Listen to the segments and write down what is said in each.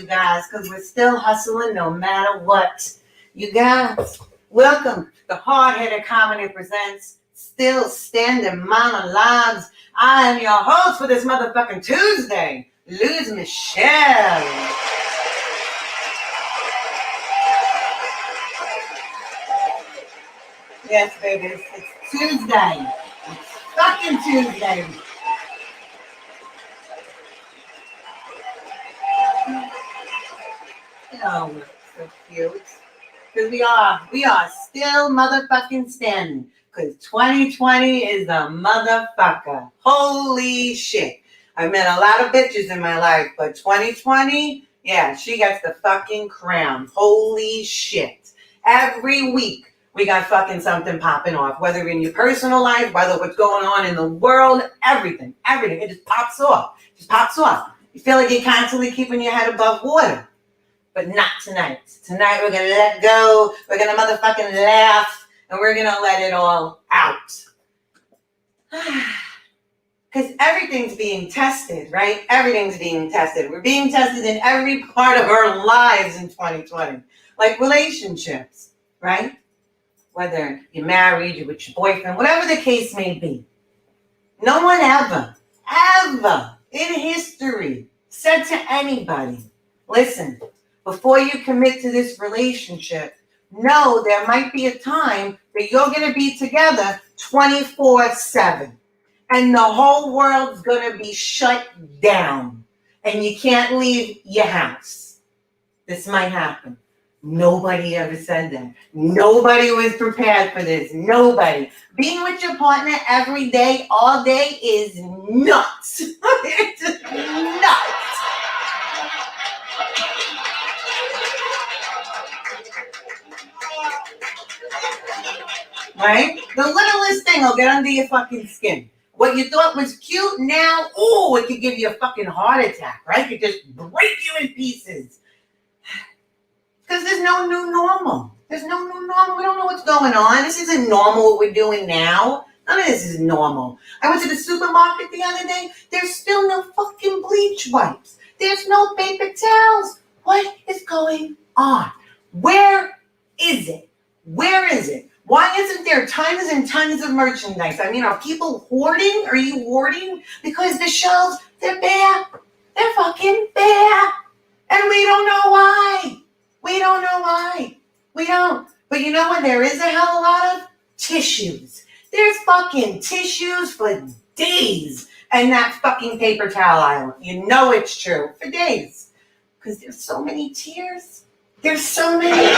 you guys, because we're still hustling no matter what. You guys, welcome to the Hard-Headed Comedy Presents Still Standing Monologues. I am your host for this motherfucking Tuesday, Luz Michelle. Yes, baby, it's Tuesday. It's fucking Tuesday. Oh, so cute. Because we are still motherfucking standing. Because 2020 is a motherfucker. Holy shit. I've met a lot of bitches in my life, but 2020, yeah, she gets the fucking crown. Holy shit. Every week, we got fucking something popping off. Whether in your personal life, whether what's going on in the world, everything. It just pops off. You feel like you're constantly keeping your head above water. But not tonight. Tonight we're going to let go. We're going to motherfucking laugh. And we're going to let it all out. Because everything's being tested, right? Everything's being tested. We're being tested in every part of our lives in 2020. Like relationships, right? Whether you're married, you're with your boyfriend, whatever the case may be. No one ever in history said to anybody, listen, before you commit to this relationship, know there might be a time that you're going to be together 24/7. And the whole world's going to be shut down. And you can't leave your house. This might happen. Nobody ever said that. Nobody was prepared for this. Nobody. Being with your partner every day, all day is nuts. It's nuts. Right? The littlest thing will get under your fucking skin. What you thought was cute now, it could give you a fucking heart attack, right? It could just break you in pieces. Because there's no new normal. There's no new normal. We don't know what's going on. This isn't normal what we're doing now. None of this is normal. I went to the supermarket the other day. There's still no fucking bleach wipes. There's no paper towels. What is going on? Where is it? Where is it? Why isn't there tons and tons of merchandise? I mean, are people hoarding? Are you hoarding? Because the shelves, they're bare. They're fucking bare. And we don't know why. We don't. But you know what? There is a hell of a lot of tissues. There's fucking tissues for days. And that fucking paper towel aisle. You know it's true. For days. Because there's so many tears. There's so many tears.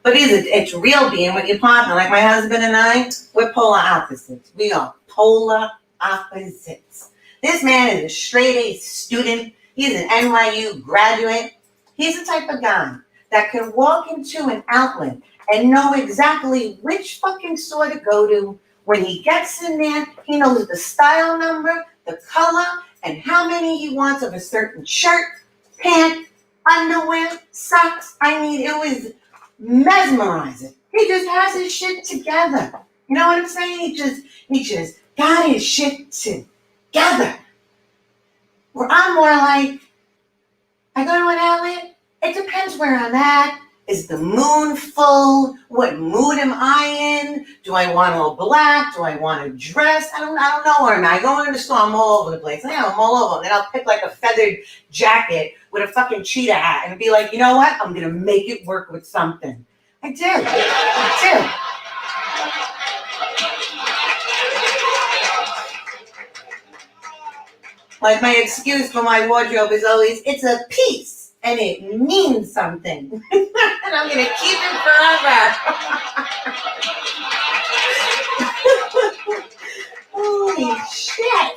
But it's real being with your partner. Like my husband and I, we're polar opposites. We are polar opposites. This man is a straight A student. He's an NYU graduate. He's the type of guy that can walk into an outlet and know exactly which fucking store to go to. When he gets in there, he knows the style number, the color, and how many he wants of a certain shirt, pant, underwear, socks. I mean, it was mesmerizing. He just has his shit together. You know what I'm saying? He just got his shit together. Where I'm more like, I go to an outlet, it depends where I'm at. Is the moon full? What mood am I in? Do I want all black? Do I want a dress? I don't know where I'm at. I go into the store, I'm all over the place. Yeah, I'm all over. Then I'll pick like a feathered jacket with a fucking cheetah hat and be like, you know what? I'm gonna make it work with something. I do. Like my excuse for my wardrobe is always, it's a piece. And it means something. And I'm going to keep it forever. Holy shit.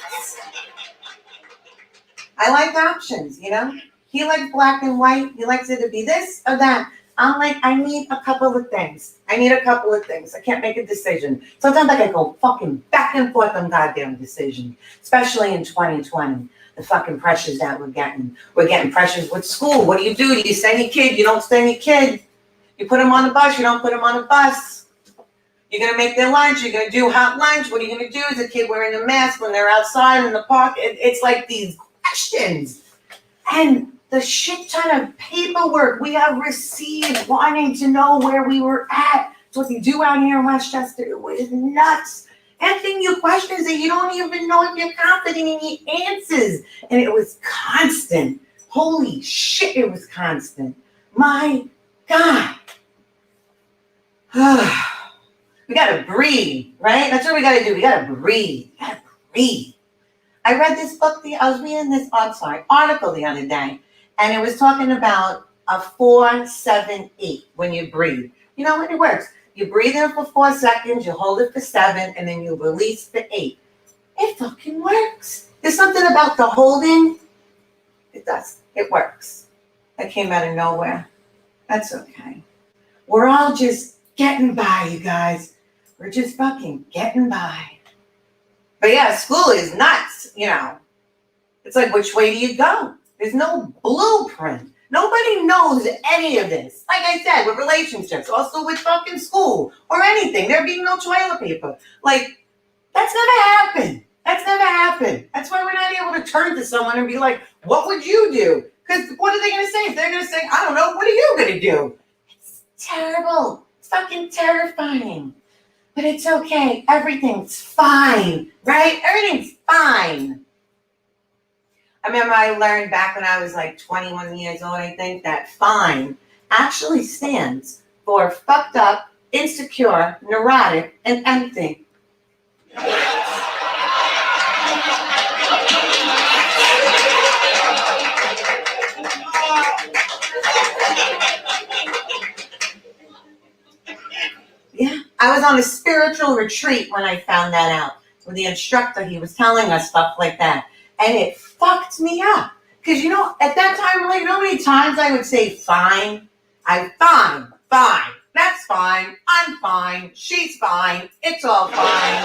I like options, you know? He likes black and white. He likes it to be this or that. I'm like, I need a couple of things. I can't make a decision. Sometimes I can go fucking back and forth on goddamn decision. Especially in 2020. The fucking pressures that we're getting. We're getting pressures with school. What do? Do you send your kid? You don't send your kid. You put them on the bus, you don't put them on the bus. You're going to make their lunch, you're going to do hot lunch. What are you going to do as a kid wearing a mask when they're outside in the park? It's like these questions. And the shit ton of paperwork we have received wanting to know where we were at. It's what you do out here in Westchester. It was nuts. Asking you questions that you don't even know if you're confident in your answers. And it was constant. Holy shit, it was constant. My God. We gotta breathe, right? That's what we gotta do. We gotta breathe. We gotta breathe. I read this book, I was reading this, article the other day, and it was talking about a 4-7-8 when you breathe. You know, when it works. You breathe in for 4 seconds, you hold it for 7, and then you release for 8. It fucking works. There's something about the holding. It does. It works. That came out of nowhere. That's okay. We're all just getting by, you guys. We're just fucking getting by. But yeah, school is nuts, you know. It's like, which way do you go? There's no blueprint. Nobody knows any of this. Like I said, with relationships, also with fucking school or anything. There being no toilet paper. Like, that's never happened. That's never happened. That's why we're not able to turn to someone and be like, what would you do? Because what are they going to say? If they're going to say, I don't know, what are you going to do? It's terrible. It's fucking terrifying. But it's okay. Everything's fine, right? Everything's fine. I remember I learned back when I was like 21 years old, I think, that FINE actually stands for fucked up, insecure, neurotic, and empty. Yeah, I was on a spiritual retreat when I found that out. With the instructor, he was telling us stuff like that. And it fucked me up. Because, you know, at that time, like, you know how many times I would say fine? I'm fine. That's fine. I'm fine. She's fine. It's all fine.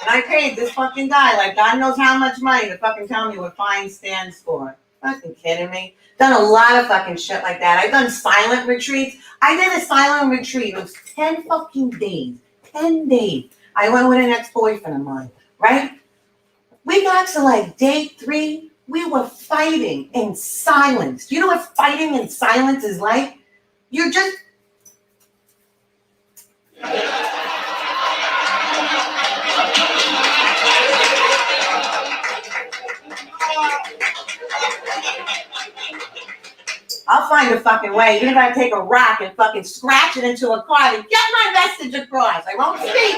And I paid this fucking guy, like, God knows how much money to fucking tell me what fine stands for. Fucking kidding me? Done a lot of fucking shit like that. I've done silent retreats. I did a silent retreat. It was 10 fucking days. 10 days. I went with an ex-boyfriend of mine, right? We got to like day 3. We were fighting in silence. Do you know what fighting in silence is like? You're just... I'll find a fucking way, even if I take a rock and fucking scratch it into a card and get my message across. I won't speak.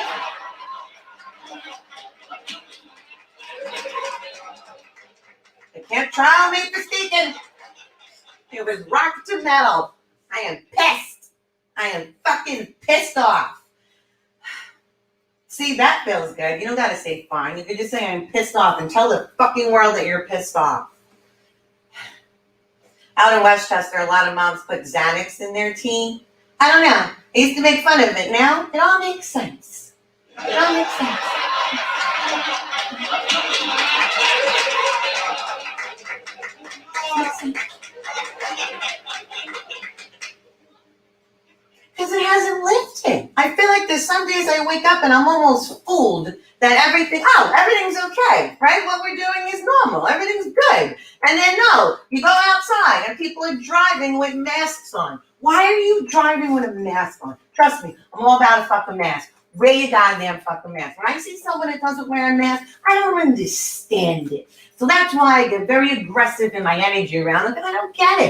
They can't trial me for speaking. It was rock to metal. I am pissed. I am fucking pissed off. See, that feels good. You don't gotta say fine. You can just say I'm pissed off and tell the fucking world that you're pissed off. Out in Westchester, a lot of moms put Xanax in their tea. I don't know. I used to make fun of it. Now, it all makes sense. It all makes sense. Because it hasn't lifted. I feel like there's some days I wake up and I'm almost fooled that everything's okay, right? What we're doing is normal. Everything's good. And then, no, you go outside and people are driving with masks on. Why are you driving with a mask on? Trust me, I'm all about a fucking mask. Wear your goddamn fucking mask. When I see someone that doesn't wear a mask, I don't understand it. So that's why I get very aggressive in my energy around it, because I don't get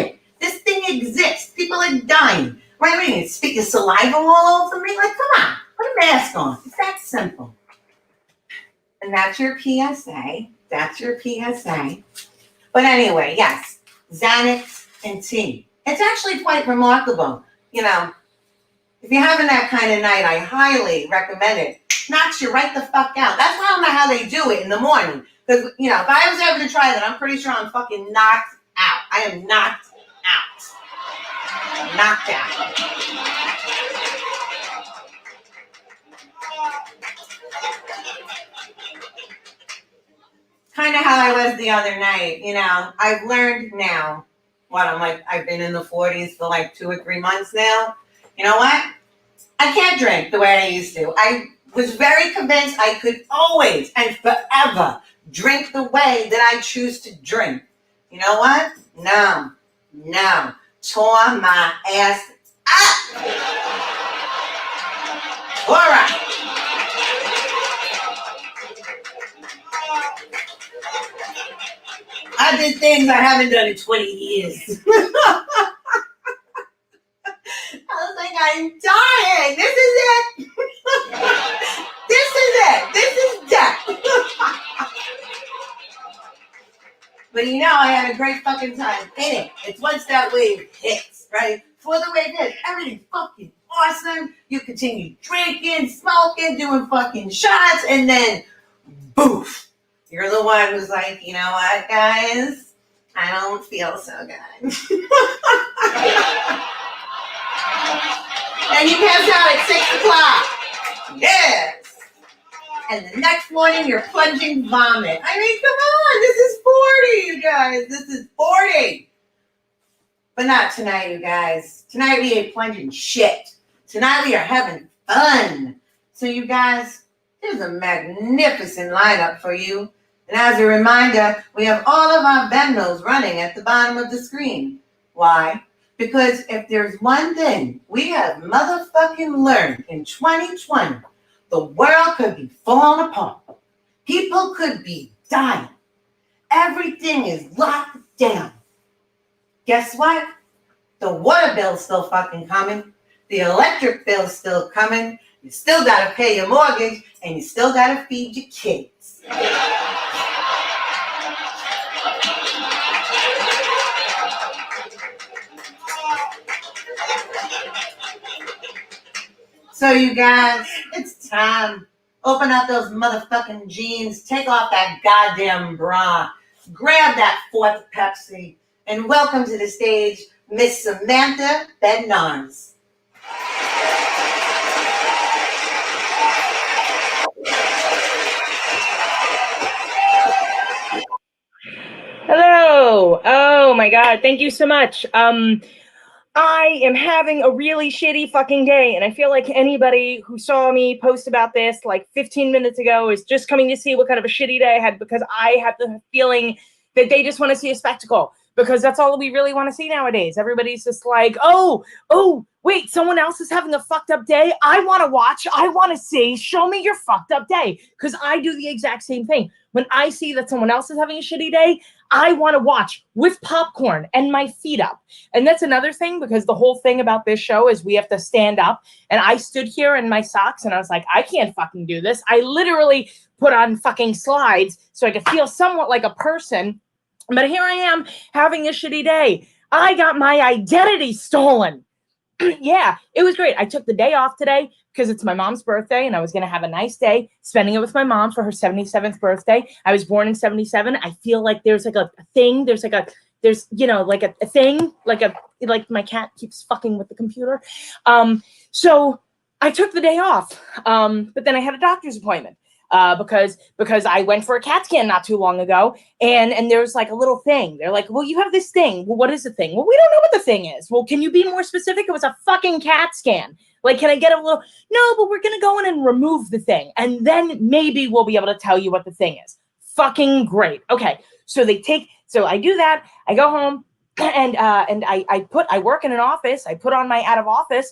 it. This thing exists. People are dying. Right? What are you spit your saliva all over me? Like, come on, put a mask on. It's that simple. And that's your PSA. But anyway, yes, Xanax and tea. It's actually quite remarkable. You know, if you're having that kind of night, I highly recommend it. Knocks you right the fuck out. That's why I don't know how they do it in the morning. Because, you know, if I was ever to try that, I'm pretty sure I'm fucking knocked out. I am knocked out. Knocked out. kind of how I was the other night. I've learned now. I've been in the 40s for like 2 or 3 months now. You know what? I can't drink the way I used to. I was very convinced I could always and forever drink the way that I choose to drink. You know what? No. Tore my ass up. All right. I did things I haven't done in 20 years. I was like, I'm dying. This is it. This is it. This is death. But I had a great fucking time in it. It's once that wave hits, right? Before the wave hits, everything's fucking awesome. You continue drinking, smoking, doing fucking shots, and then boof. You're the one who's like, you know what, guys? I don't feel so good. And you pass out at 6 o'clock. Yes. And the next morning, you're plunging vomit. I mean, come on. This is 40, you guys. This is 40. But not tonight, you guys. Tonight, we ain't plunging shit. Tonight, we are having fun. So, you guys, there's a magnificent lineup for you. And as a reminder, we have all of our Venmos running at the bottom of the screen. Why? Because if there's one thing we have motherfucking learned in 2020, the world could be falling apart. People could be dying. Everything is locked down. Guess what? The water bill's still fucking coming. The electric bill's still coming. You still got to pay your mortgage, and you still got to feed your kids. So you guys, it's time. Open up those motherfucking jeans. Take off that goddamn bra. Grab that 4th Pepsi. And welcome to the stage, Miss Samantha Bednarz. Hello. Oh my God. Thank you so much. I am having a really shitty fucking day, and I feel like anybody who saw me post about this like 15 minutes ago is just coming to see what kind of a shitty day I had, because I have the feeling that they just want to see a spectacle, because that's all we really want to see nowadays. Everybody's just like, oh, wait, someone else is having a fucked up day? I want to watch. I want to see. Show me your fucked up day, because I do the exact same thing. When I see that someone else is having a shitty day, I want to watch with popcorn and my feet up. And that's another thing, because the whole thing about this show is we have to stand up. And I stood here in my socks and I was like, I can't fucking do this. I literally put on fucking slides so I could feel somewhat like a person. But here I am having a shitty day. I got my identity stolen. Yeah, it was great. I took the day off today because it's my mom's birthday and I was going to have a nice day spending it with my mom for her 77th birthday. I was born in 77. I feel like there's like a thing. There's like a thing, like my cat keeps fucking with the computer. So I took the day off. But then I had a doctor's appointment. Because I went for a CAT scan not too long ago, and there's like a little thing. They're like, well, you have this thing. Well, what is the thing? Well, we don't know what the thing is. Well, can you be more specific? It was a fucking CAT scan. Like, can I get a little? No, but we're going to go in and remove the thing. And then maybe we'll be able to tell you what the thing is. Fucking great. Okay. So I do that. I go home and I work in an office. I put on my out of office.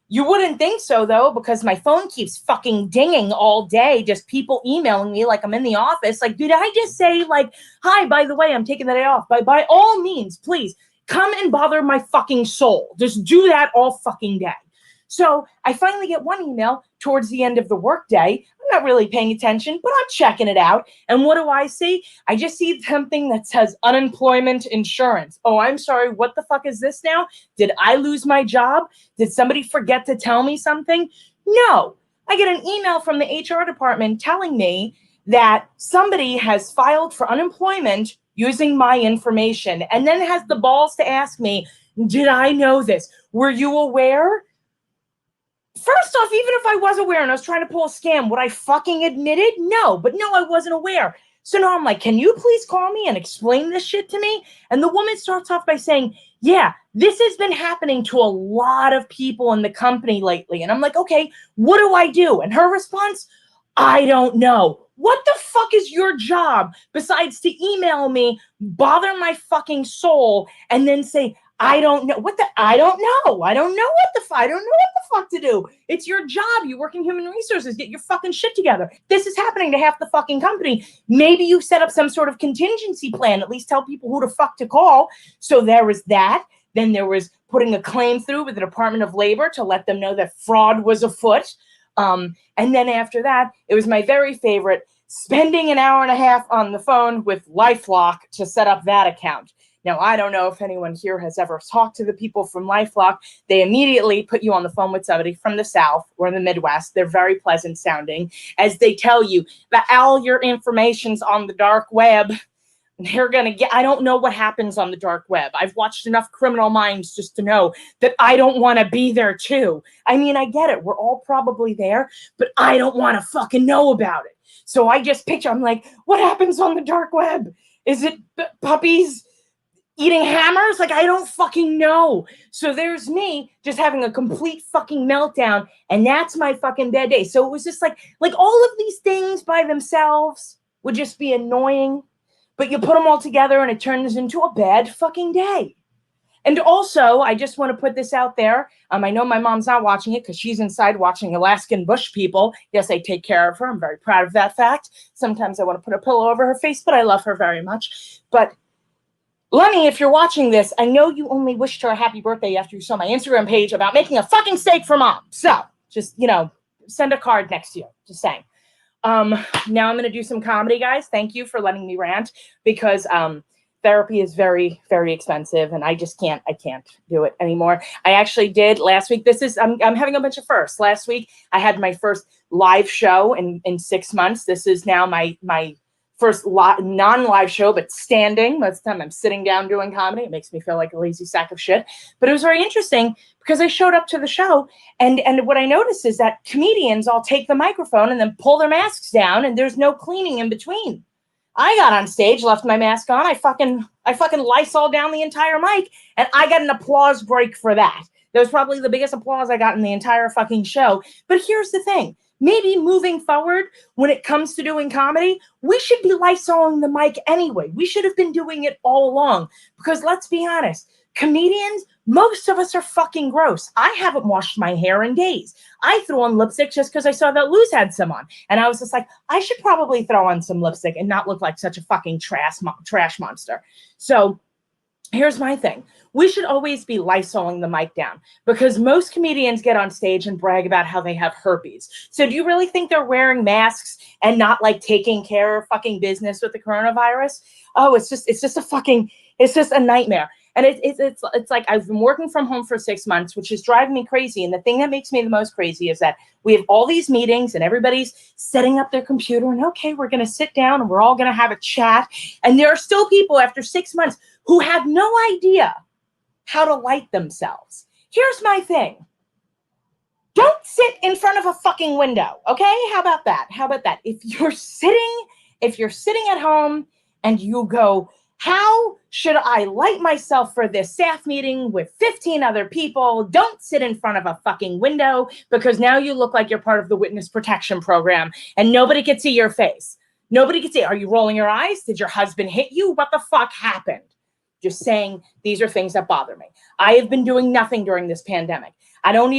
You wouldn't think so, though, because my phone keeps fucking dinging all day. Just people emailing me like I'm in the office. Like, did I just say, like, hi, by the way, I'm taking the day off. By all means, please come and bother my fucking soul. Just do that all fucking day. So I finally get one email towards the end of the workday. I'm not really paying attention, but I'm checking it out. And what do I see? I just see something that says unemployment insurance. Oh, I'm sorry. What the fuck is this now? Did I lose my job? Did somebody forget to tell me something? No. I get an email from the HR department telling me that somebody has filed for unemployment using my information, and then has the balls to ask me, did I know this? Were you aware? First off, even if I was aware and I was trying to pull a scam, would I fucking admit it? No, I wasn't aware. So now I'm like, can you please call me and explain this shit to me? And the woman starts off by saying, yeah, this has been happening to a lot of people in the company lately. And I'm like, okay, what do I do? And her response, I don't know. What the fuck is your job besides to email me, bother my fucking soul, and then say, I don't know. I don't know. I don't know what the fuck to do. It's your job. You work in human resources. Get your fucking shit together. This is happening to half the fucking company. Maybe you set up some sort of contingency plan. At least tell people who the fuck to call. So there was that. Then there was putting a claim through with the Department of Labor to let them know that fraud was afoot. And then after that, it was my very favorite, spending an hour and a half on the phone with LifeLock to set up that account. Now, I don't know if anyone here has ever talked to the people from LifeLock. They immediately put you on the phone with somebody from the South or the Midwest. They're very pleasant sounding, as they tell you that all your information's on the dark web. They're going to get, I don't know what happens on the dark web. I've watched enough Criminal Minds just to know that I don't want to be there too. I mean, I get it. We're all probably there, but I don't want to fucking know about it. So I just picture, I'm like, what happens on the dark web? Is it puppies eating hammers? Like, I don't fucking know. So there's me just having a complete fucking meltdown, and that's my fucking bad day. So it was just like all of these things by themselves would just be annoying, but you put them all together and it turns into a bad fucking day. And also, I just want to put this out there. I know my mom's not watching it because she's inside watching Alaskan bush people. Yes, I take care of her. I'm very proud of that fact. Sometimes I want to put a pillow over her face, but I love her very much. But Lenny, if you're watching this, I know you only wished her a happy birthday after you saw my Instagram page about making a fucking steak for mom. So just, send a card next to you. Just saying. Now I'm going to do some comedy, guys. Thank you for letting me rant, because therapy is very, very expensive, and I can't do it anymore. I actually did last week. I'm having a bunch of firsts. Last week, I had my first live show in 6 months. This is now my first non-live show, but standing. Most of the time I'm sitting down doing comedy. It makes me feel like a lazy sack of shit. But it was very interesting because I showed up to the show, and what I noticed is that comedians all take the microphone and then pull their masks down, and there's no cleaning in between. I got on stage, left my mask on. I fucking Lysol down the entire mic, and I got an applause break for that. That was probably the biggest applause I got in the entire fucking show. But here's the thing. Maybe moving forward, when it comes to doing comedy, we should be Lysoling the mic anyway. We should have been doing it all along. Because let's be honest, comedians, most of us are fucking gross. I haven't washed my hair in days. I threw on lipstick just because I saw that Luz had some on. And I was just like, I should probably throw on some lipstick and not look like such a fucking trash monster. So here's my thing. We should always be Lysoling the mic down, because most comedians get on stage and brag about how they have herpes. So do you really think they're wearing masks and not taking care of fucking business with the coronavirus? Oh, it's just a nightmare. And it's like, I've been working from home for 6 months, which is driving me crazy. And the thing that makes me the most crazy is that we have all these meetings and everybody's setting up their computer and, okay, we're going to sit down and we're all going to have a chat. And there are still people after 6 months who have no idea how to light themselves. Here's my thing. Don't sit in front of a fucking window. Okay. How about that? If you're sitting at home and you go, how should I light myself for this staff meeting with 15 other people? Don't sit in front of a fucking window, because now you look like you're part of the witness protection program and nobody can see your face. Nobody can see. Are you rolling your eyes? Did your husband hit you? What the fuck happened? Just saying, these are things that bother me. I have been doing nothing during this pandemic. I haven't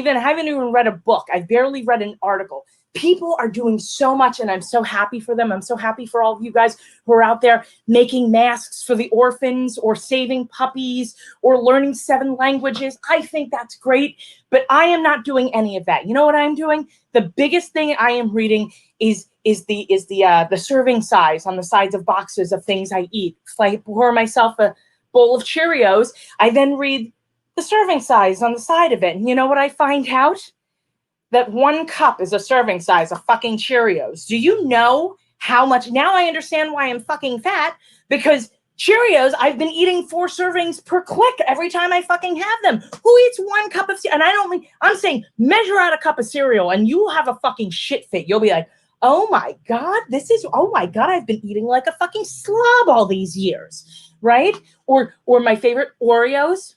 even read a book. I've barely read an article. People are doing so much, and I'm so happy for them. I'm so happy for all of you guys who are out there making masks for the orphans, or saving puppies, or learning 7 languages. I think that's great, but I am not doing any of that. You know what I'm doing? The biggest thing I am reading is the serving size on the sides of boxes of things I eat. If I pour myself a bowl of Cheerios, I then read the serving size on the side of it. And you know what I find out? That 1 cup is a serving size of fucking Cheerios. Do you know how much? Now I understand why I'm fucking fat, because Cheerios, I've been eating 4 servings per click every time I fucking have them. Who eats 1 cup of cereal? And I'm saying, measure out a cup of cereal and you will have a fucking shit fit. You'll be like, oh my God, I've been eating like a fucking slob all these years, right? Or my favorite, Oreos.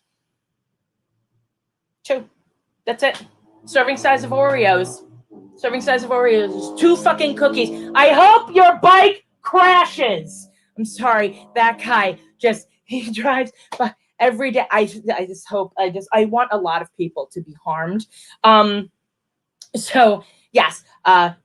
2. That's it. Serving size of Oreos. Serving size of Oreos is 2 fucking cookies. I hope your bike crashes. I'm sorry, that guy he drives by every day. I want a lot of people to be harmed. So yes,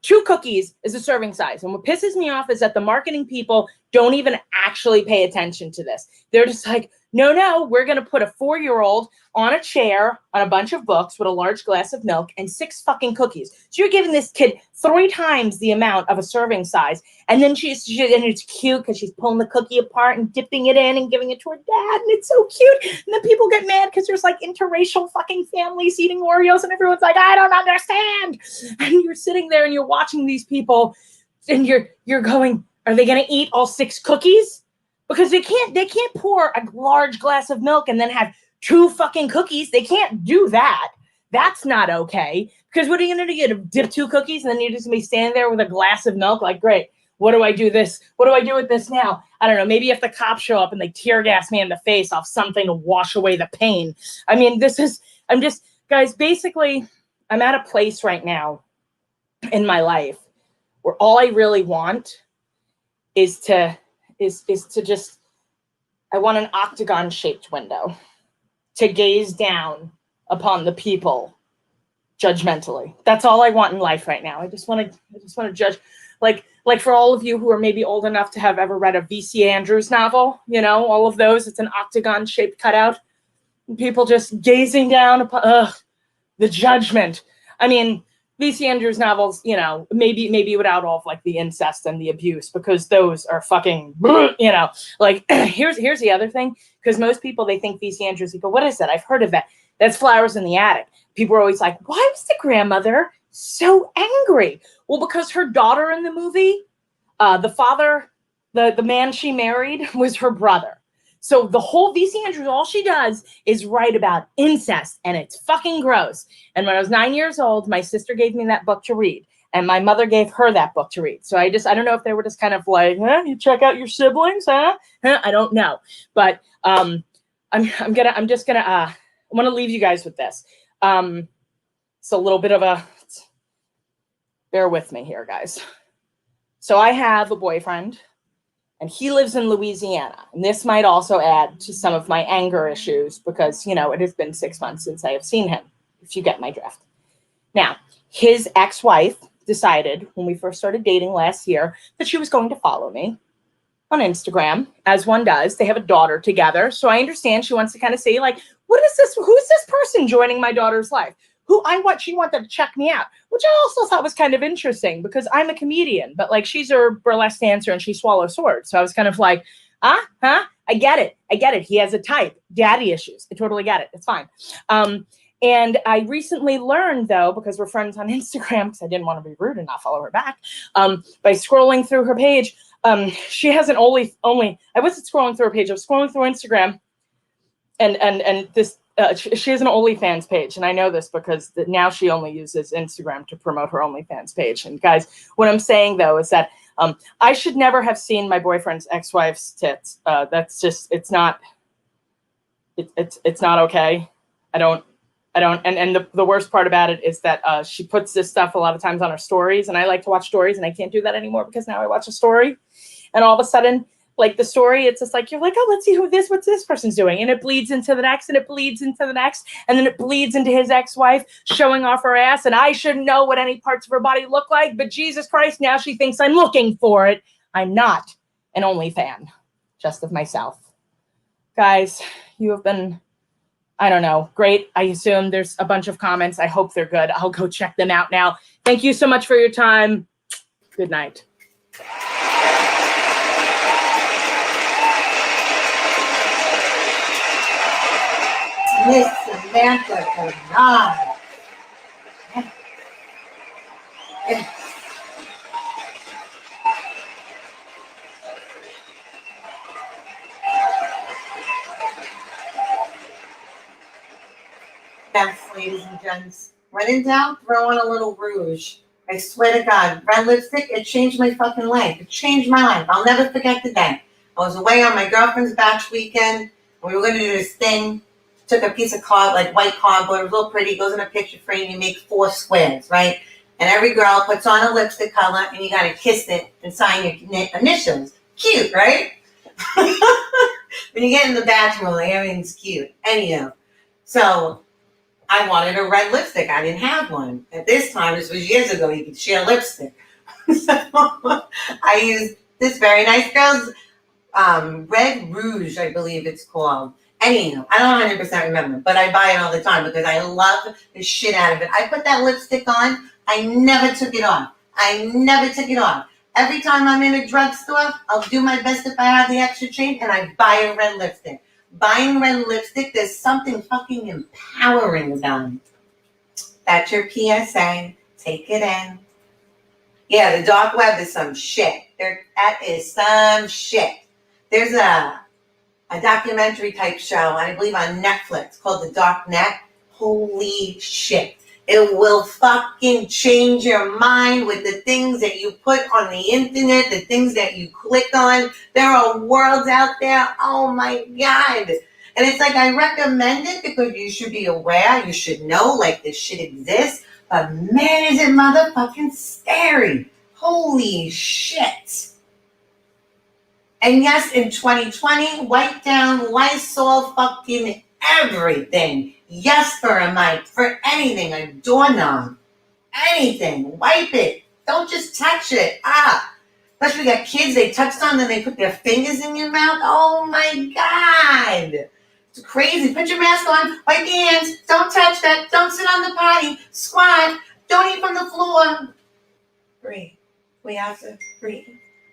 2 cookies is a serving size. And what pisses me off is that the marketing people don't even actually pay attention to this. They're just like, no, we're going to put a 4-year-old on a chair on a bunch of books with a large glass of milk and 6 fucking cookies. So you're giving this kid 3 times the amount of a serving size. And then and it's cute because she's pulling the cookie apart and dipping it in and giving it to her dad. And it's so cute. And then people get mad because there's like interracial fucking families eating Oreos and everyone's like, I don't understand. And you're sitting there and you're watching these people and you're going, are they going to eat all 6 cookies? Because they can't pour a large glass of milk and then have 2 fucking cookies. They can't do that. That's not okay. Because what are you going to do? You're going to dip 2 cookies and then you're just going to be standing there with a glass of milk like, great. What do I do with this now? I don't know. Maybe if the cops show up and they tear gas me in the face, I'll have something to wash away the pain. I mean, guys, basically, I'm at a place right now in my life where all I really want is to just, I want an octagon shaped window to gaze down upon the people judgmentally. That's all I want in life right now. I just want to judge, like for all of you who are maybe old enough to have ever read a V.C. Andrews novel, all of those, it's an octagon shaped cutout. People just gazing down upon the judgment. I mean, V.C. Andrews novels, maybe without all of like the incest and the abuse, because those are fucking, like here's the other thing, because most people, they think V.C. Andrews, they go, what is that? I've heard of that. That's Flowers in the Attic. People are always like, why was the grandmother so angry? Well, because her daughter in the movie, the father, the man she married was her brother. So the whole V.C. Andrews, all she does is write about incest, and it's fucking gross. And when I was 9 years old, my sister gave me that book to read, and my mother gave her that book to read. So I don't know if they were just kind of like, you check out your siblings, huh? I don't know. But I want to leave you guys with this. It's a little bit of bear with me here, guys. So I have a boyfriend, and he lives in Louisiana. And this might also add to some of my anger issues because, it has been 6 months since I have seen him, if you get my drift. Now, his ex-wife decided when we first started dating last year that she was going to follow me on Instagram, as one does. They have a daughter together. So I understand she wants to kind of say, like, what is this? Who's this person joining my daughter's life? She wanted to check me out, which I also thought was kind of interesting because I'm a comedian, but like she's a burlesque dancer and she swallows swords. So I was kind of like, I get it. He has a type, daddy issues. I totally get it. It's fine. And I recently learned, though, because we're friends on Instagram, because I didn't want to be rude and not follow her back, by scrolling through her page, she has an only, I wasn't scrolling through her page, I was scrolling through Instagram, and this, she has an OnlyFans page, and I know this because now she only uses Instagram to promote her OnlyFans page. And guys, what I'm saying though is that I should never have seen my boyfriend's ex-wife's tits. That's just, it's not okay. I don't. And the worst part about it is that she puts this stuff a lot of times on her stories, and I like to watch stories, and I can't do that anymore because now I watch a story, and all of a sudden, like the story, it's just like, you're like, oh, let's see what's this person's doing. And it bleeds into the next, and it bleeds into the next, and then it bleeds into his ex-wife showing off her ass. And I shouldn't know what any parts of her body look like, but Jesus Christ, now she thinks I'm looking for it. I'm not an OnlyFan, just of myself. Guys, you have been, I don't know, great. I assume there's a bunch of comments. I hope they're good. I'll go check them out now. Thank you so much for your time. Good night. Miss Samantha Bednarz. Yes, ladies and gents. When in doubt, throw on a little rouge. I swear to God, red lipstick, it changed my fucking life. It changed my life. I'll never forget the day. I was away on my girlfriend's batch weekend. We were going to do this thing. Took a piece of card, like white cardboard. It was real pretty. It goes in a picture frame. You make 4 squares, right? And every girl puts on a lipstick color, and you got to kiss it and sign your initials. Cute, right? When you get in the bathroom, like, everything's cute. Anyhow, so I wanted a red lipstick. I didn't have one. At this time, this was years ago, you could share lipstick. So I used this very nice girl's Red Rouge, I believe it's called. Anyhow, I don't 100% remember, but I buy it all the time because I love the shit out of it. I put that lipstick on. I never took it off. Every time I'm in a drugstore, I'll do my best if I have the extra change, and I buy a red lipstick. Buying red lipstick, there's something fucking empowering about it. That's your PSA. Take it in. Yeah, the dark web is some shit. That is some shit. There's a documentary type show, I believe on Netflix, called The Dark Net. Holy shit. It will fucking change your mind with the things that you put on the internet, the things that you click on. There are worlds out there. Oh my God. And it's like, I recommend it because you should be aware. You should know, like, this shit exists. But man, is it motherfucking scary. Holy shit. And yes, in 2020, wipe down Lysol fucking everything. Yes, for a mic, for anything, a doorknob, anything. Wipe it. Don't just touch it. Especially we got kids, they touch something and they put their fingers in your mouth. Oh my God. It's crazy. Put your mask on. Wipe your hands. Don't touch that. Don't sit on the potty. Squat. Don't eat from the floor. Breathe. We have to breathe.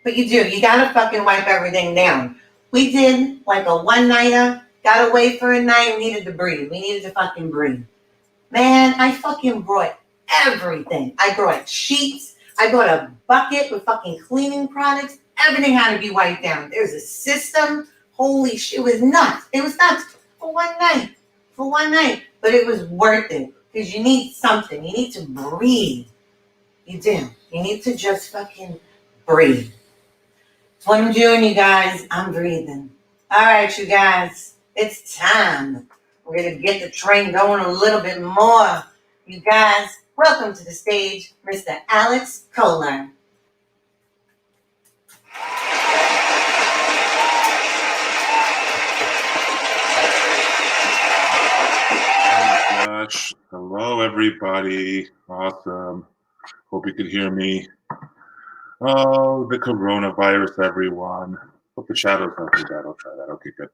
But you do. You gotta fucking wipe everything down. We did like a one-nighter. Got away for a night. We needed to breathe. We needed to fucking breathe. Man, I fucking brought everything. I brought sheets. I brought a bucket with fucking cleaning products. Everything had to be wiped down. There's a system. Holy shit. It was nuts. It was nuts for one night. But it was worth it because you need something. You need to breathe. You do. You need to just fucking breathe. It's what I'm doing, you guys. I'm breathing. All right, you guys. It's time. We're going to get the train going a little bit more. You guys, welcome to the stage, Mr. Alex Kollar. Oh my gosh. Hello, everybody. Awesome. Hope you can hear me. Oh, the coronavirus, everyone. Hope the shadow's not too bad. I'll try that. Okay, good.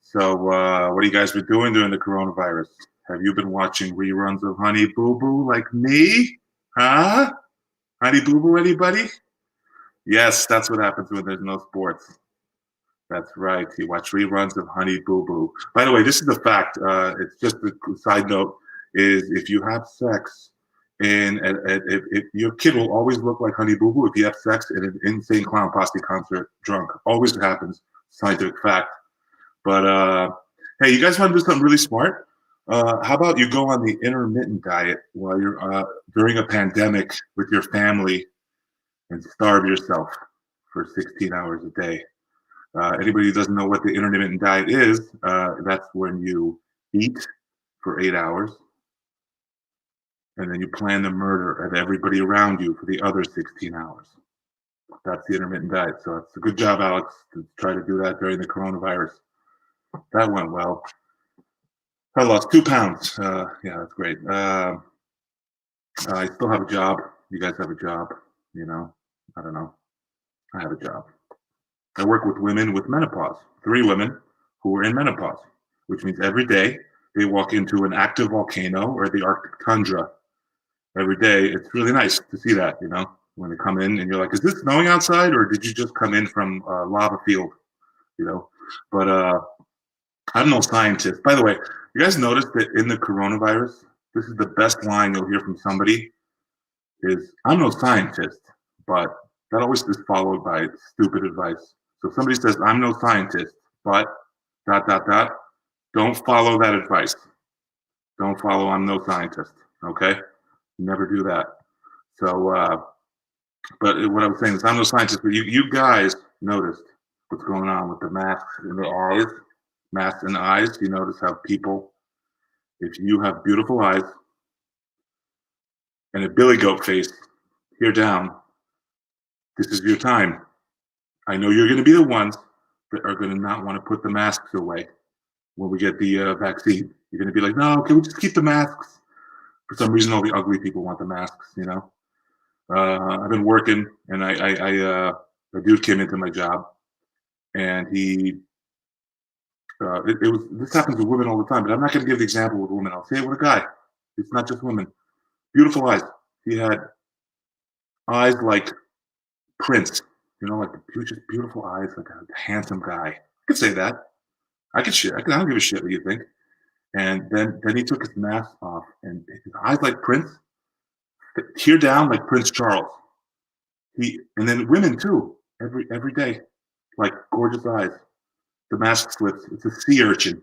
So, what have you guys been doing during the coronavirus? Have you been watching reruns of Honey Boo Boo like me? Huh? Honey Boo Boo, anybody? Yes, that's what happens when there's no sports. That's right. You watch reruns of Honey Boo Boo. By the way, this is a fact. It's just a side note, is if you have sex, and if your kid will always look like Honey Boo Boo if you have sex at an Insane Clown Posse concert drunk. Always happens. Scientific fact. But hey, you guys want to do something really smart? How about you go on the intermittent diet while you're during a pandemic with your family and starve yourself for 16 hours a day. Anybody who doesn't know what the intermittent diet is, that's when you eat for 8 hours and then you plan the murder of everybody around you for the other 16 hours. That's the intermittent diet. So it's a good job, Alex, to try to do that during the coronavirus. That went well. I lost 2 pounds. Yeah, that's great. I still have a job. You guys have a job, you know? I don't know. I have a job. I work with women with menopause. 3 women who are in menopause, which means every day they walk into an active volcano or the Arctic tundra. Every day, it's really nice to see that, you know, when they come in and you're like, is this snowing outside or did you just come in from a lava field, you know? But I'm no scientist. By the way, you guys notice that in the coronavirus, this is the best line you'll hear from somebody is, I'm no scientist, but that always is followed by stupid advice. So if somebody says, I'm no scientist, but ... don't follow that advice. Don't follow I'm no scientist, okay? Never do that. So, but what I was saying is, I'm no scientist, but you guys noticed what's going on with the masks in the eyes, masks in the eyes. You notice how people, if you have beautiful eyes and a billy goat face here down, this is your time. I know you're going to be the ones that are going to not want to put the masks away when we get the vaccine. You're going to be like, no, can we just keep the masks? For some reason, all the ugly people want the masks, you know? I've been working, and a dude came into my job, and he, this happens with women all the time, but I'm not going to give the example with women. I'll say it with a guy. It's not just women. Beautiful eyes. He had eyes like Prince, you know, like just beautiful eyes, like a handsome guy. I could say that. I don't give a shit what you think. And then he took his mask off, and his eyes like Prince, tear down like Prince Charles. And then women too, every day, like gorgeous eyes. The mask slips. It's a sea urchin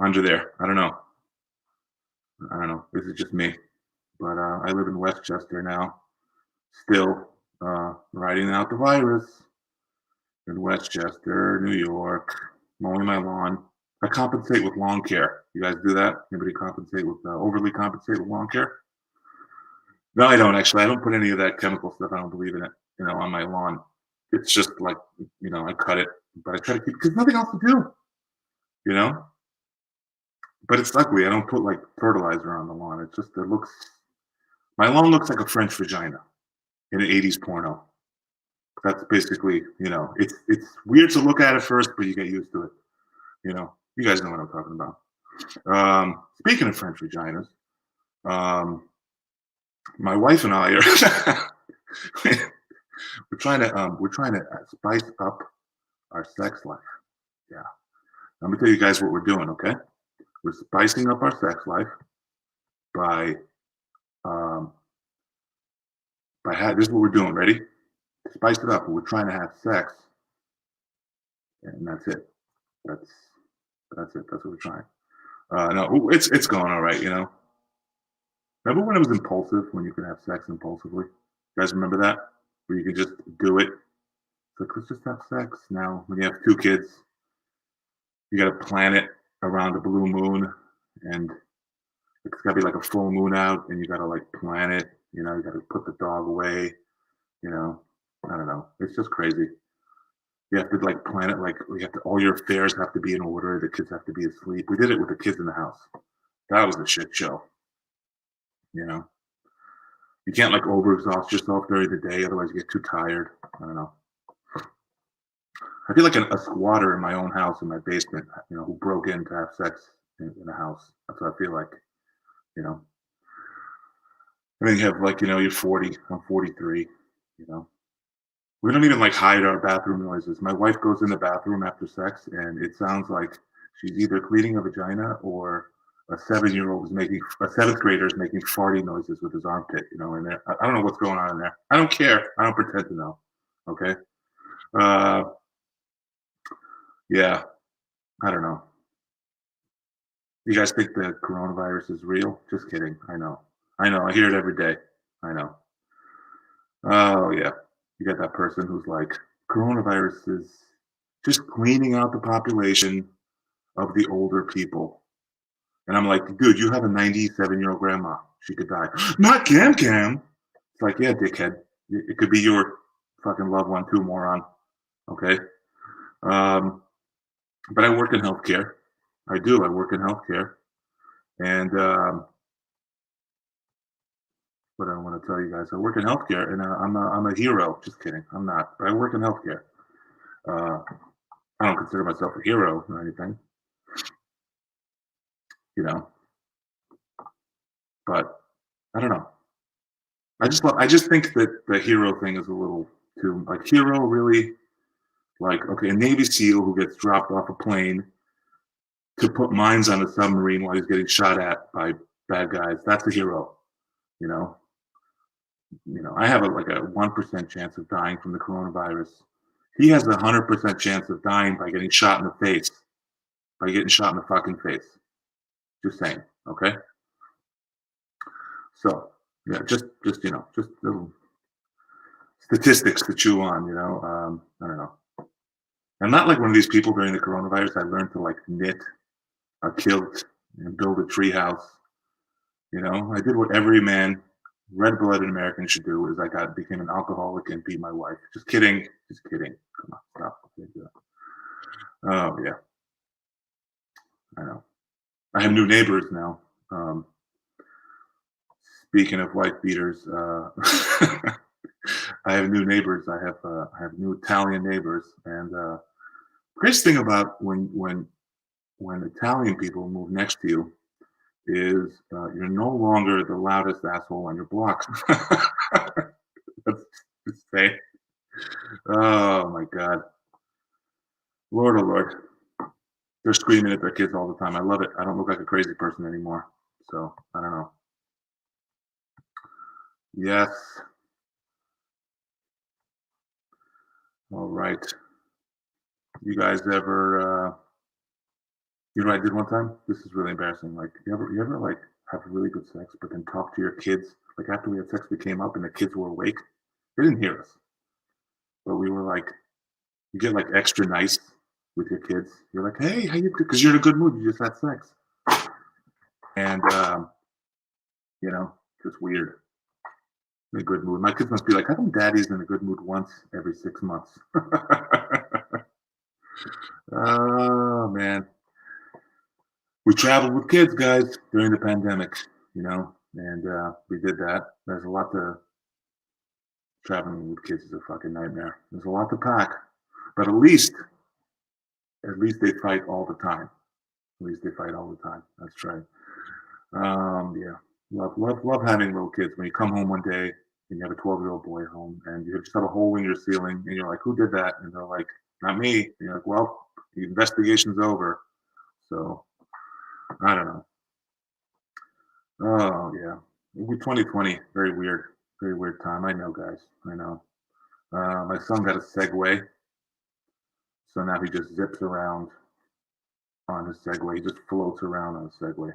under there. I don't know. This is just me. But I live in Westchester now, still riding out the virus in Westchester, New York, mowing my lawn. I compensate with lawn care. You guys do that? Anybody overly compensate with lawn care? No, I don't actually. I don't put any of that chemical stuff. I don't believe in it, on my lawn. It's just like, I cut it, but I try to keep, because nothing else to do, But it's ugly. I don't put like fertilizer on the lawn. My lawn looks like a French vagina in an 80s porno. That's basically, it's weird to look at first, but you get used to it. You guys know what I'm talking about. Speaking of French vaginas, my wife and I are we're trying to spice up our sex life. Yeah, I'm gonna tell you guys what we're doing. Okay, we're spicing up our sex life by this is what we're doing. Ready? Spice it up. We're trying to have sex, and that's it. That's it. That's what we're trying. No, it's going all right. Remember when it was impulsive? When you could have sex impulsively? You guys remember that? Where you could just do it. It's like, let's just have sex. Now, when you have 2 kids, you got to plan it around a blue moon, and it's got to be like a full moon out, and you got to like plan it. You got to put the dog away. I don't know. It's just crazy. You have to like plan it, like all your affairs have to be in order. The kids have to be asleep. We did it with the kids in the house. That was a shit show. You can't like overexhaust yourself during the day, otherwise you get too tired. I don't know. I feel like a squatter in my own house, in my basement, who broke in to have sex in the house. That's what I feel like. I think you have like, you're 40, I'm 43, We don't even like hide our bathroom noises. My wife goes in the bathroom after sex, and it sounds like she's either cleaning a vagina or a 7th grader is making farty noises with his armpit, in there. I don't know what's going on in there. I don't care. I don't pretend to know. Okay. Yeah. I don't know. You guys think the coronavirus is real? Just kidding. I know. I hear it every day. I know. Oh yeah. You got that person who's like, coronavirus is just cleaning out the population of the older people. And I'm like, dude, you have a 97-year-old grandma. She could die. Not Cam. It's like, yeah, dickhead. It could be your fucking loved one too, moron. Okay? But I work in healthcare. I do. I work in healthcare. And what I want to tell you guys, I work in healthcare, and I'm a hero. Just kidding. I'm not. But I work in healthcare. I don't consider myself a hero or anything. But I don't know. I just think that the hero thing is a little too like hero really like okay, a Navy SEAL who gets dropped off a plane to put mines on a submarine while he's getting shot at by bad guys. That's a hero. I have a 1% chance of dying from the coronavirus. He has a 100% chance of dying by getting shot in the face. By getting shot in the fucking face. Just saying, okay? So, Yeah, just little statistics to chew on. I don't know. I'm not like one of these people during the coronavirus. I learned to like knit a kilt and build a treehouse. I did what every man, red-blooded American should do. Is I became an alcoholic and beat my wife. Just kidding. Come on, stop. Oh yeah, I know. I have new neighbors now. Speaking of wife beaters, I have new neighbors. I have new Italian neighbors, and crazy thing about when Italian people move next to you is you're no longer the loudest asshole on your block. That's insane. Oh my God, Lord, oh Lord, they're screaming at their kids all the time. I love it. I don't look like a crazy person anymore. So I don't know. Yes. All right. You guys ever? You know what I did one time? This is really embarrassing. Like, you ever like have really good sex, but then talk to your kids? Like after we had sex, we came up and the kids were awake. They didn't hear us, but we were like, you get like extra nice with your kids. You're like, hey, how you? Because you're in a good mood. You just had sex, and just weird. In a good mood. My kids must be like, how come Daddy's in a good mood once every 6 months? Oh man. We traveled with kids, guys, during the pandemic, and we did that. There's a lot to traveling with kids is a fucking nightmare. There's a lot to pack, but at least they fight all the time. At least they fight all the time. That's right. Yeah, love having little kids. When you come home one day and you have a 12-year-old boy at home, and you just have a hole in your ceiling, and you're like, "Who did that?" And they're like, "Not me." And you're like, "Well, the investigation's over." So I don't know. Oh yeah, 2020, very weird time. I know, guys. I know. My son got a Segway, so now he just zips around on his Segway. He just floats around on a Segway.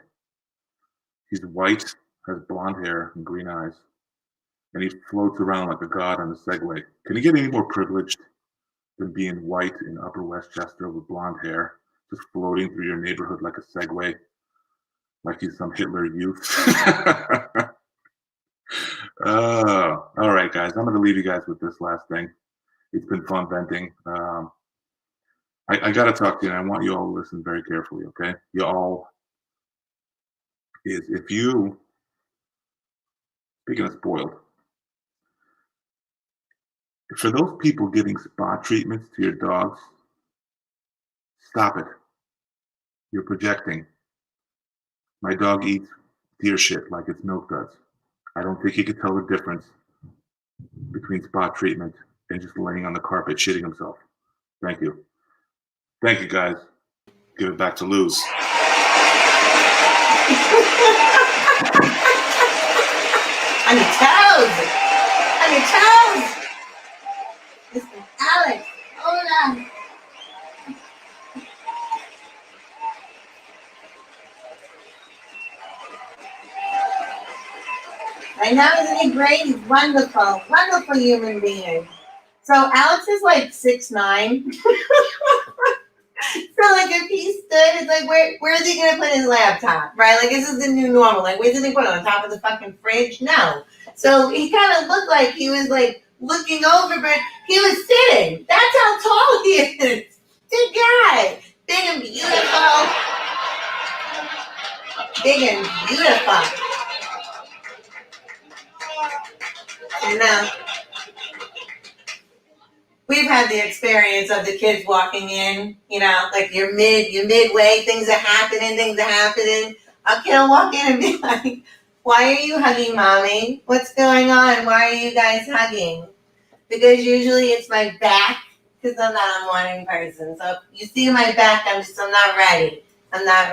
He's white, has blonde hair and green eyes, and he floats around like a god on a Segway. Can you get any more privileged than being white in Upper Westchester with blonde hair, just floating through your neighborhood like a Segway, like he's some Hitler youth? Oh, all right, guys. I'm going to leave you guys with this last thing. It's been fun venting. I got to talk to you, and I want you all to listen very carefully, okay? You all if you, speaking of spoiled, for those people giving spa treatments to your dogs, stop it. You're projecting. My dog eats deer shit like it's milk duds. I don't think he could tell the difference between spa treatment and just laying on the carpet shitting himself. Thank you. Thank you, guys. Give it back to Luz. On your toes. On your toes. Mr. Alex, hold on. I know, isn't he great? He's wonderful. Wonderful human being. So Alex is like 6'9". So like if he stood, it's like where's he gonna put his laptop, right? Like this is the new normal. Like where's he put it on top of the fucking fridge? No. So he kind of looked like he was like looking over, but he was sitting. That's how tall he is. Good guy, big and beautiful, big and beautiful. And we've had the experience of the kids walking in, like you're midway, things are happening. A kid will walk in and be like, why are you hugging mommy? What's going on? Why are you guys hugging? Because usually it's my back, because I'm not a morning person. So if you see my back, I'm not ready. I'm not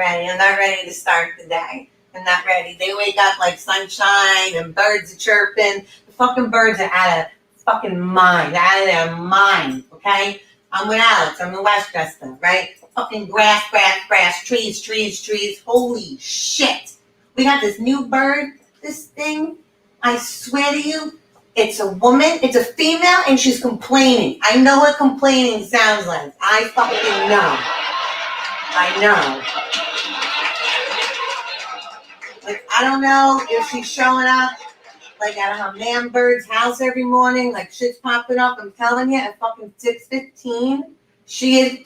ready to start the day. I'm not ready. They wake up like sunshine and birds are chirping. The fucking birds are out of fucking mind, out of their mind, okay? I'm with Alex, I'm in Westchester, right? Fucking grass, trees. Holy shit. We got this new bird, this thing, I swear to you, it's a woman, it's a female, and she's complaining. I know what complaining sounds like. I fucking know. I know. Like, I don't know if she's showing up like at her man bird's house every morning, like shit's popping up. I'm telling you, at fucking 6:15, she is.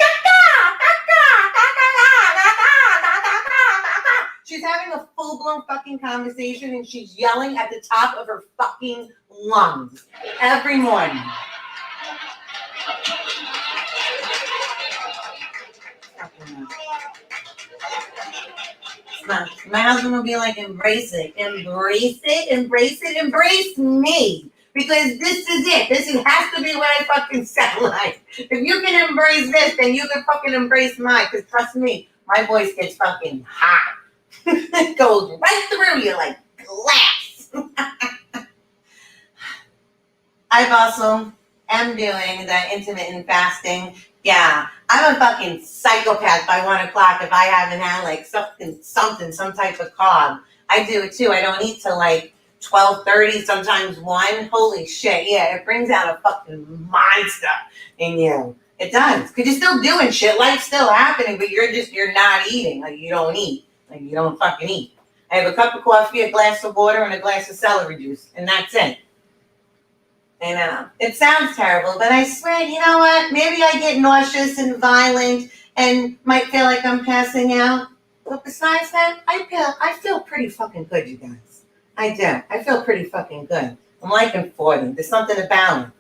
She's having a full-blown fucking conversation and she's yelling at the top of her fucking lungs every morning. My husband will be like, embrace it, embrace it, embrace it, embrace me. Because this is it. This has to be what I fucking sound like. If you can embrace this, then you can fucking embrace mine. Because trust me, my voice gets fucking hot. It goes right through you like glass. I've also am doing the intermittent fasting. Yeah, I'm a fucking psychopath by 1 o'clock if I haven't had like something, some type of carb. I do it too. I don't eat till like 12:30, sometimes 1. Holy shit, yeah, it brings out a fucking monster in you. It does. Because you're still doing shit. Life's still happening, but you're not eating. Like, you don't eat. Like, you don't fucking eat. I have a cup of coffee, a glass of water, and a glass of celery juice. And that's it. And it sounds terrible, but I swear, you know what? Maybe I get nauseous and violent and might feel like I'm passing out. But besides that, I feel pretty fucking good, you guys. I do. I feel pretty fucking good. I'm liking 40. There's something about it.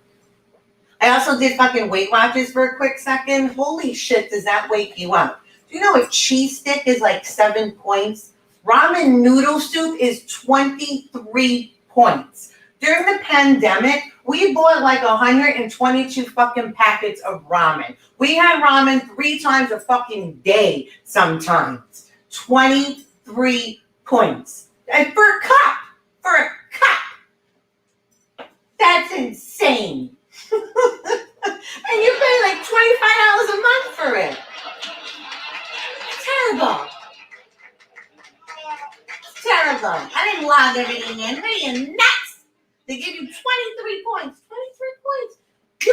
I also did fucking Weight Watchers for a quick second. Holy shit, does that wake you up? Do you know a cheese stick is like 7 points? Ramen noodle soup is 23 points. During the pandemic, we bought like 122 fucking packets of ramen. We had ramen 3 times a fucking day sometimes. 23 points. And for a cup. That's insane. And you pay like $25 a month for it. Terrible. It's terrible. I didn't log everything in. What are you, nuts? They give you 23 points. 23 points. You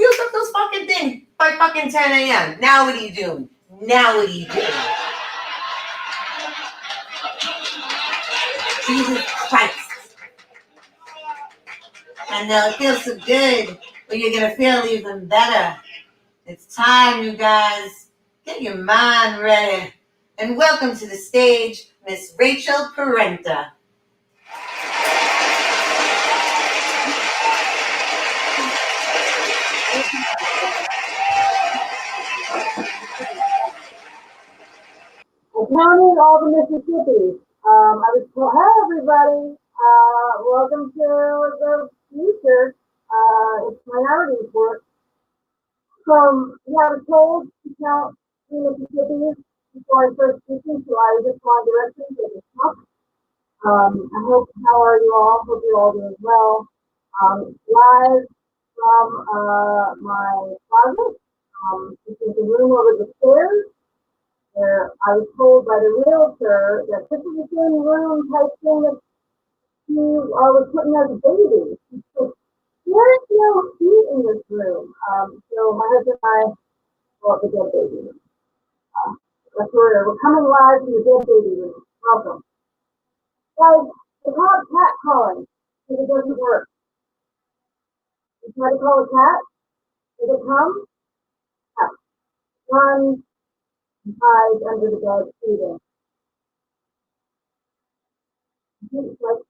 use up those fucking things by fucking 10 a.m. Now what are you doing? Jesus Christ. I know it feels so good, but you're going to feel even better. It's time, you guys. Get your mind ready. And welcome to the stage, Miss Rachael Parenta. Counting all the Mississippi. I was told, hey everybody, welcome to the future. It's Minority Report. I was told to count the Mississippi before I started speaking, so I just want directions at the top. I hope, how are you all? Hope you're all doing well. Live from my closet. This is the room over the stairs. Where I was told by the realtor that this is the same room type thing that she was putting as a baby. She said, there is no heat in this room. So my husband and I brought the dead baby room. We're coming live from the dead baby room. Welcome. Guys, they call it cat calling because it doesn't work. You try to call a cat, does it come? Cat. Run, hide under the bed, feeding. It's like,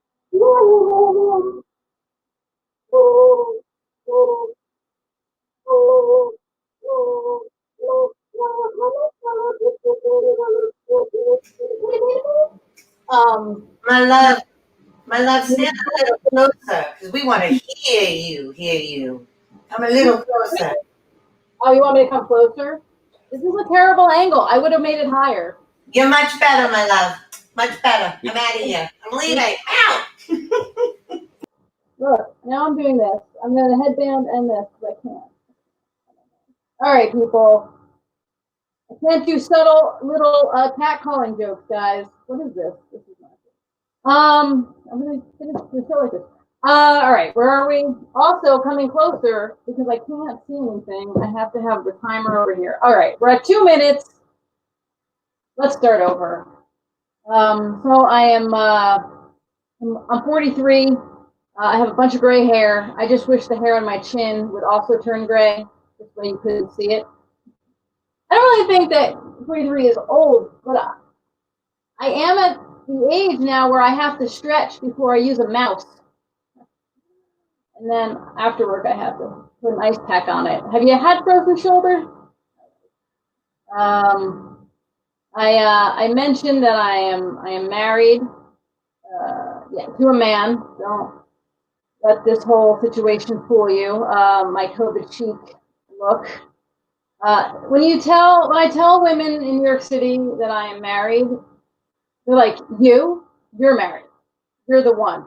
My love, stand a little closer because we want to hear you. Come a little closer. oh, you want me to come closer? This is a terrible angle. I would have made it higher. You're much better, my love. Much better. I'm out of here. I'm leaving. Out. Look, now I'm doing this. I'm going to headband and this because I can't. All right, people. I can't do subtle little cat calling jokes, guys. What is this? This is not good. I'm gonna finish the show like this. All right, where are we? Also coming closer because I can't see anything. I have to have the timer over here. All right, we're at 2 minutes. Let's start over. So I am. I'm 43. I have a bunch of gray hair. I just wish the hair on my chin would also turn gray, just so you couldn't see it. I don't really think that 43 is old, but I am at the age now where I have to stretch before I use a mouse. And then after work, I have to put an ice pack on it. Have you had frozen shoulder? I mentioned that I am married, to a man. Don't let this whole situation fool you. My COVID chic look. When I tell women in New York City that I am married, they're like, you're married. You're the one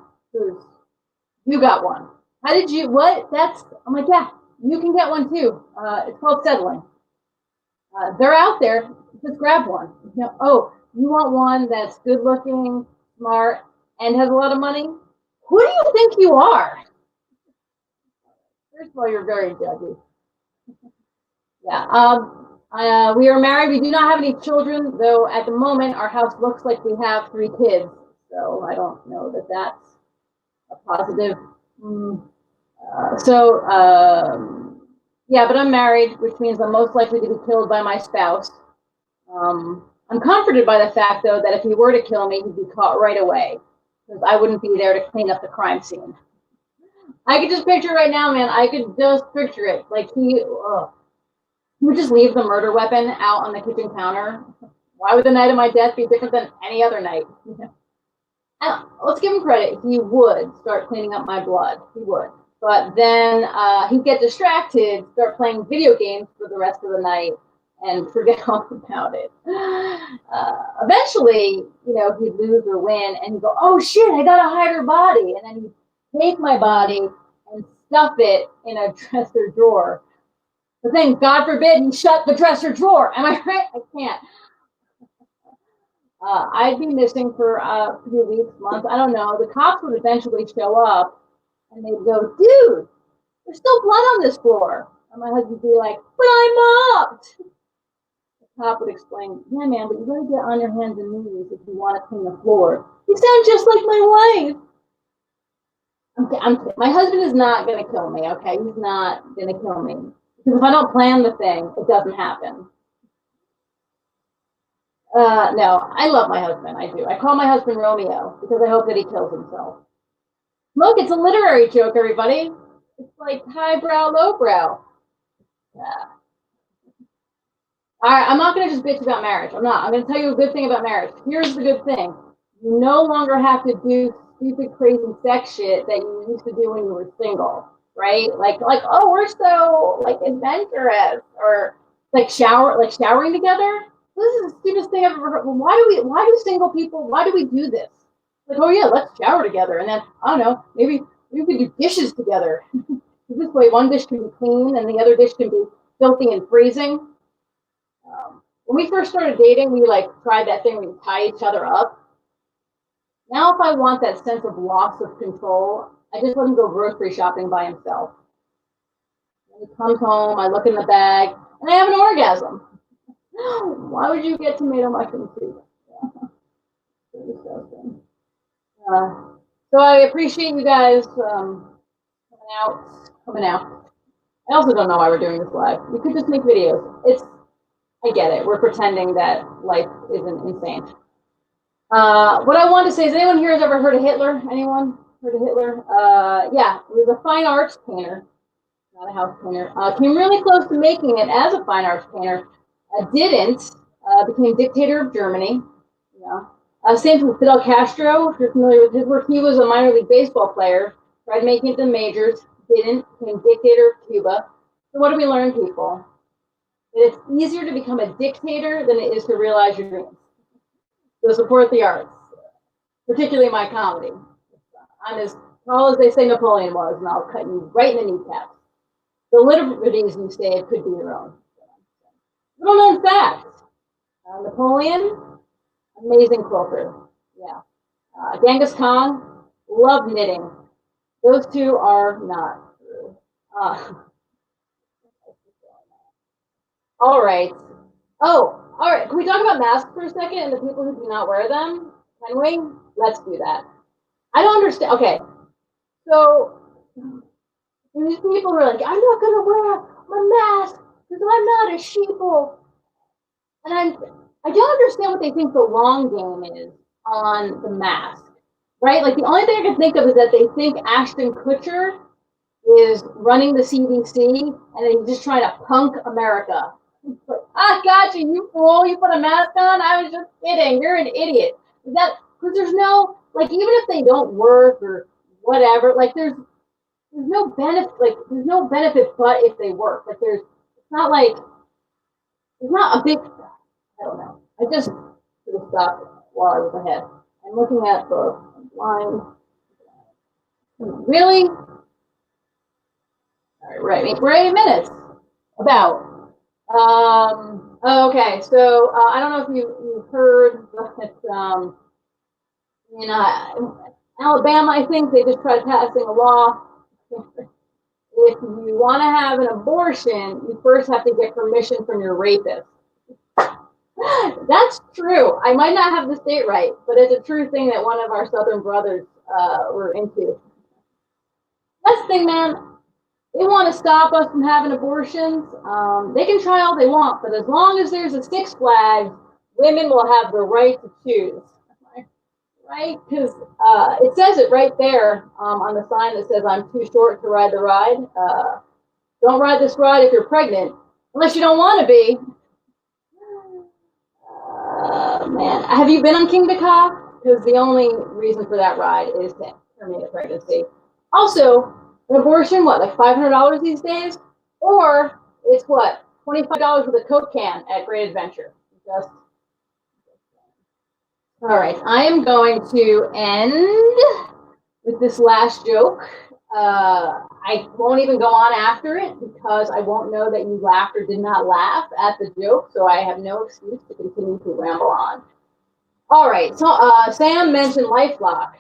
you got one. How did you, what? I'm like, yeah, you can get one too. It's called settling. They're out there, just grab one. You want one that's good looking, smart, and has a lot of money? Who do you think you are? First of all, you're very judgy. Yeah. We are married. We do not have any children, though at the moment our house looks like we have 3 kids. So I don't know that that's a positive. But I'm married, which means I'm most likely to be killed by my spouse. I'm comforted by the fact, though, that if he were to kill me, he'd be caught right away, because I wouldn't be there to clean up the crime scene. I could just picture it right now, man. I could just picture it. Like he would just leave the murder weapon out on the kitchen counter. Why would the night of my death be different than any other night? Let's give him credit. He would start cleaning up my blood. He would. But then he'd get distracted, start playing video games for the rest of the night, and forget all about it. Eventually, he'd lose or win, and he'd go, oh shit, I gotta hide her body. And then he'd take my body and stuff it in a dresser drawer. But then, God forbid, he shut the dresser drawer. Am I right? I can't. I'd be missing for a few weeks, months, I don't know. The cops would eventually show up, and they'd go, dude, there's still blood on this floor. And my husband would be like, but I mopped. The cop would explain, yeah, man, but you gotta get on your hands and knees if you want to clean the floor. You sound just like my wife. I'm kidding. My husband is not gonna kill me, okay? He's not gonna kill me. Because if I don't plan the thing, it doesn't happen. No, I love my husband, I do. I call my husband Romeo because I hope that he kills himself. Look, it's a literary joke, everybody. It's like highbrow, lowbrow. Yeah. All right, I'm not going to just bitch about marriage. I'm not. I'm going to tell you a good thing about marriage. Here's the good thing. You no longer have to do stupid, crazy sex shit that you used to do when you were single, right? Like, oh, we're so, adventurous. Or, showering together. This is the stupidest thing I've ever heard. Well, why do single people, why do we do this? Like, oh yeah, let's shower together. And then, I don't know, maybe we could do dishes together. This way, one dish can be clean and the other dish can be filthy and freezing. When we first started dating, we tried that thing where you tie each other up. Now, if I want that sense of loss of control, I just let him go grocery shopping by himself. When he comes home, I look in the bag, and I have an orgasm. Why would you get tomato mushroom soup? So disgusting. So I appreciate you guys coming out. I also don't know why we're doing this live. We could just make videos. I get it. We're pretending that life isn't insane. What I want to say is, anyone here has ever heard of Hitler? Anyone heard of Hitler? Yeah, he was a fine arts painter, not a house painter. Came really close to making it as a fine arts painter. Became dictator of Germany. Same with Fidel Castro. If you're familiar with his work, he was a minor league baseball player. Tried making it to the majors, didn't. Became dictator of Cuba. So what do we learn, people? That it's easier to become a dictator than it is to realize your dreams. So support the arts, particularly my comedy. I'm as tall as they say Napoleon was, and I'll cut you right in the kneecap. The liberties you save could be your own. Little known fact, Napoleon, amazing quilter. Yeah. Genghis Khan, love knitting. Those two are not true. All right. Oh, all right. Can we talk about masks for a second and the people who do not wear them? Can we? Let's do that. I don't understand. Okay. So these people are like, I'm not going to wear my mask because I'm not a sheeple. And I don't understand what they think the long game is on the mask, right? Like the only thing I can think of is that they think Ashton Kutcher is running the CDC and he's just trying to punk America. Like, I got you, you fool. You put a mask on? I was just kidding. You're an idiot. Is that because there's no, like, even if they don't work or whatever, like there's no benefit, like there's no benefit but if they work. Like it's not like, it's not a big, I don't know. I just should have stopped while I was ahead. I'm looking at the line. Really? All right, we're 8 minutes. About. Okay, so I don't know if you've heard, but in Alabama, I think they just tried passing a law. If you want to have an abortion, you first have to get permission from your rapist. That's true. I might not have the state right, but it's a true thing that one of our Southern brothers were into. That's the thing, man. They want to stop us from having abortions. They can try all they want, but as long as there's a Six Flags, women will have the right to choose. Right? Because it says it right there on the sign that says, I'm too short to ride the ride. Don't ride this ride if you're pregnant, unless you don't want to be. Man, have you been on King Baka? Because the only reason for that ride is to terminate a pregnancy. Also, an abortion, what, like $500 these days? Or it's what, $25 with a Coke can at Great Adventure. Just. All right, I am going to end with this last joke. I won't even go on after it because I won't know that you laughed or did not laugh at the joke, so I have no excuse to continue to ramble on. All right, so Sam mentioned LifeLock.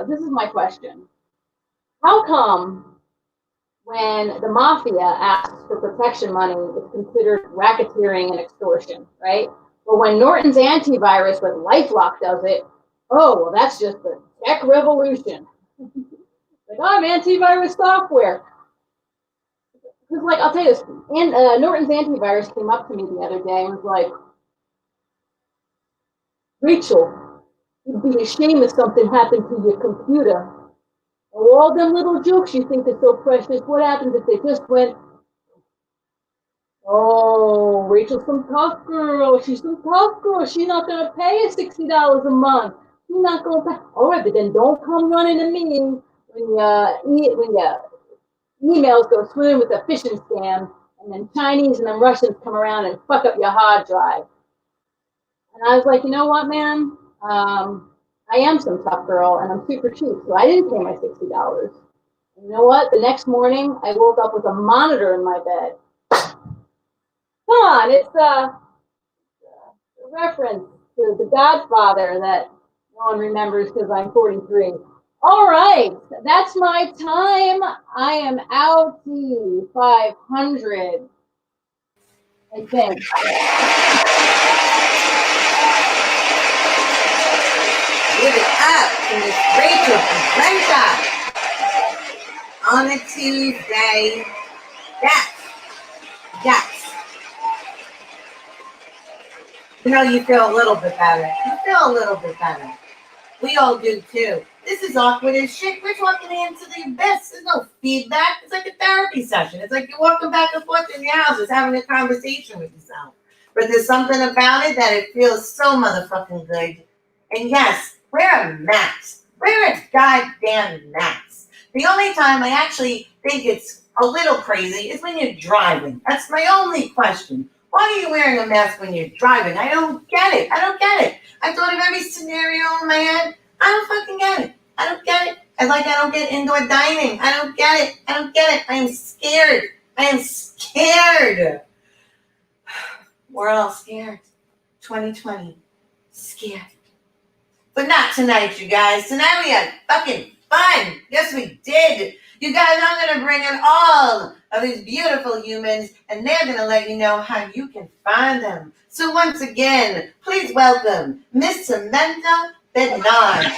This is my question. How come when the mafia asks for protection money, it's considered racketeering and extortion, right? But when Norton's antivirus with LifeLock does it, oh, well, that's just the tech revolution. Like, I'm antivirus software. Because, like, I'll tell you this, and Norton's antivirus came up to me the other day and was like, Rachel, you'd be ashamed if something happened to your computer. And all them little jokes you think are so precious, what happens if they just went, oh, Rachel's some tough girl. She's some tough girl. She's not going to pay us $60 a month. She's not going to pay. All right, but then don't come running to me when your emails go swimming with a phishing scam, and then Chinese and then Russians come around and fuck up your hard drive. And I was like, you know what, man? I am some tough girl, and I'm super cheap, so I didn't pay my $60. And you know what? The next morning, I woke up with a monitor in my bed. Come on, it's a reference to The Godfather that no one remembers because I'm 43. All right, that's my time. I am out to 500, I think. Give it up to Miss Rachel Parenta on a Tuesday. Yes. You know, you feel a little bit better. You feel a little bit better. We all do too. This is awkward as shit. We're talking into the abyss. There's no feedback. It's like a therapy session. It's like you're walking back and forth in your house, just having a conversation with yourself. But there's something about it that it feels so motherfucking good. And yes, wear a mask. Wear a goddamn mask. The only time I actually think it's a little crazy is when you're driving. That's my only question. Why are you wearing a mask when you're driving? I don't get it. I thought of every scenario in my head. I don't fucking get it. I don't get it. I don't get indoor dining. I don't get it. I am scared. We're all scared. 2020. Scared. But not tonight, you guys. Tonight we had fucking fun. Yes, we did. You guys, I'm going to bring in all of these beautiful humans, and they're going to let you know how you can find them. So once again, please welcome Miss Samantha Bednarz.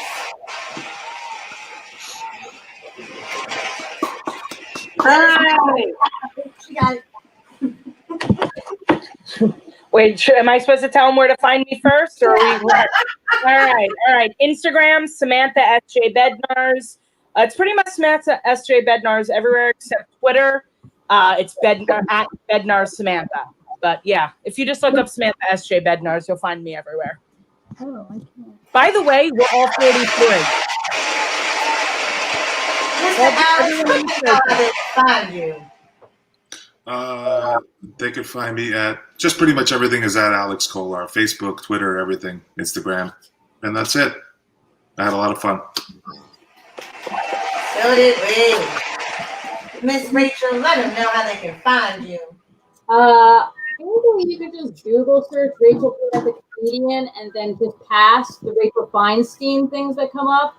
Hi. Wait, am I supposed to tell them where to find me first, or are we? All right. Instagram, Samantha S.J. Bednarz. It's pretty much Samantha S.J. Bednarz everywhere except Twitter. It's at Bednarz Samantha. But yeah, if you just look up Samantha S.J. Bednarz, you'll find me everywhere. Oh, I can't. By the way, we're all 43. Mr. Alex, where can they find you? They can find me at just pretty much everything is at Alex Kollar. Facebook, Twitter, everything, Instagram. And that's it. I had a lot of fun. So did we. Miss Rachel, let them know how they can find you. Maybe you could just Google search Rachel Parenta comedian and then just pass the Rachel Feinstein things that come up.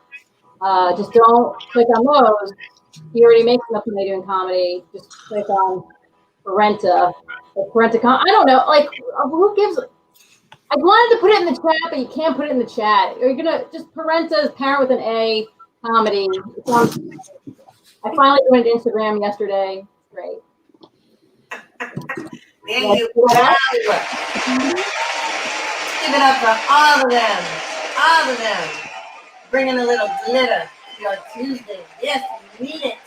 Just don't click on those. He already makes enough money doing comedy. Just click on Parenta. I don't know. Like, who gives? I wanted to put it in the chat, but you can't put it in the chat. You're gonna just Parenta's parent with an A comedy. I finally went to Instagram yesterday. Great. Thank you. Wow. Give it up for all of them. All of them. Bringing a little glitter to your Tuesday. Yes, we need it.